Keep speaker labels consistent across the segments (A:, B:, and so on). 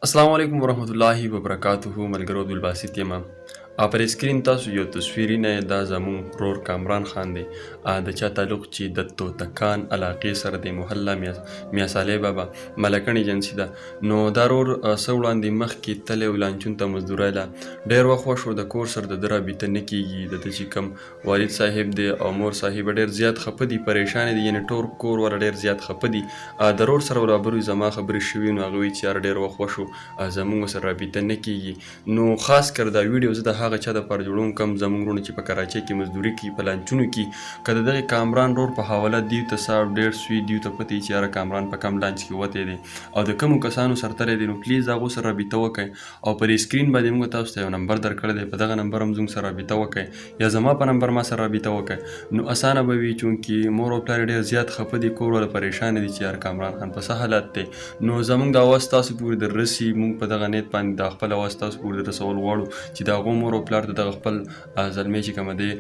A: السلام علیکم ورحمت الله وبرکاته. ملګرو عبدالباسط یم. پر اسکرین تاسو یو تصویري نه دا زمون رور کامران خان دی د چا تعلق چې د توتکان علاقې سره د محله میا صالح بابا ملکن ایجنسي ده. نو دا رور څه وړاندې مخکې تللی و لانچون ته مزدورۍ له ډېر وخت وشو د کور سره د ده رابطه نه کېږي. د ده چې کوم والد صاحب دی او مور صاحب ډېر زیات خفه دي، پریشان دي، یعنې ټول کور والا ډېر زیات خفه دي. د رور سره ورابروي زما خبرې شوي نو هغه وایي چې یار ډېر وخت وشو زمونږ سره رابطه نه کېږي. نو خاص کر دا ویډیو زه د هغه چا دپاره جوړوم کوم زمونږ وروڼه چې په کراچۍ کې مزدوري کوي، په لانچونو کې. که د دغې کامران رور په حواله دیو ته څه اپډیټ سوي، دیو ته پته وي چې یاره کامران په کم لانچ کې وتی دی او د کومو کسانو سره تللی دی، نو پلیز د هغو سره رابطه وکړئ. او پر اسکرین باندې موږ تاسو ته یو نمبر درکړی دی، په دغه نمبر هم زموږ سره رابطه وکړئ یا زما په نمبر ما سره رابطه وکړئ. نو اسانه به وي چونکې مور او پلار ډېر زیات خفه دي، کور والا پریشان دي چې یار کامران خان په څه حالت دی. نو زموږ د اواز تاسو پورې در رسي، موږ په دغه نیت باندې د خپل اواز تاسو پورې در رسول غواړو چې د هغو مور او پلار ته دغه خپل زلمی چې کومه دی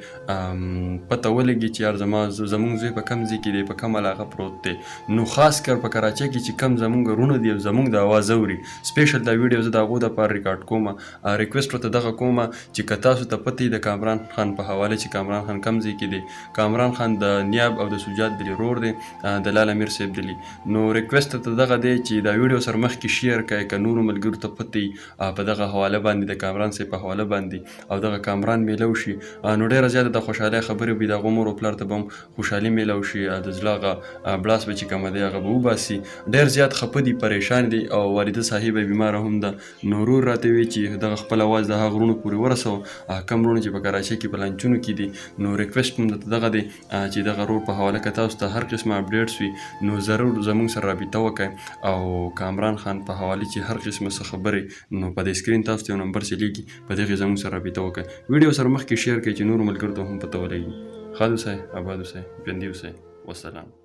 A: پته ولګي چې یار زموږ زوی په کم ځای کې دی، په کم علاقه پروت دی. نو خاص کر په کراچۍ کې چې کم زموږ وروڼه دي او زموږ د اواز اوري، سپیشل دا ویډیو زه د هغو دپاره ریکارډ کوم. ریکویسټ ورته دغه کوم چې که تاسو ته پته وي د کامران خان په حواله چې کامران خان کم ځای کې دی، کامران خان د نیاب او د سجاد دلي رور دی، د لال امیر صاحب دلي. نو ریکویسټ ته دغه دی چې دا ویډیو سره مخکې شیر کړئ، که نورو ملګرو ته پته وي په دغه حواله باندې د کامران صاحب په حواله باندې او دغه کامران میلو شي، نو ډېره زیاته د خوشحالۍ خبرې به د هغو مور او پلار ته به هم خوشحالي میلو شي، د زړه هغه بلاس به چې کومه دی هغه به وباسي. ډېر زیات خفه دي، پریشان دي او والده صاحبه بیماره هم ده. نو ورور راته وی چې دغه خپل اواز د هغه وروڼو پورې ورسوه، کم وروڼه چې په کراچۍ کې په لانچونو کې دي. نو ریکویسټ مې درته دغه دی چې دغه رور په حواله که تاسو ته هر قسمه اپډیټس وي نو ضرور زموږ سره رابطه وکړئ. او کامران خان په حواله چې هر قسمه څه خبرې نو په د اسکرین تاسو ته یو نمبر چلیږي، په دغې زموږ سره رابطه وکړئ. ویډیو سره مخکې شیر کړئ چې نورو ملګرو ته هم پته ولګي. ښاد اوسئ، اباد اوسئ، ژوندي اوسئ. والسلام.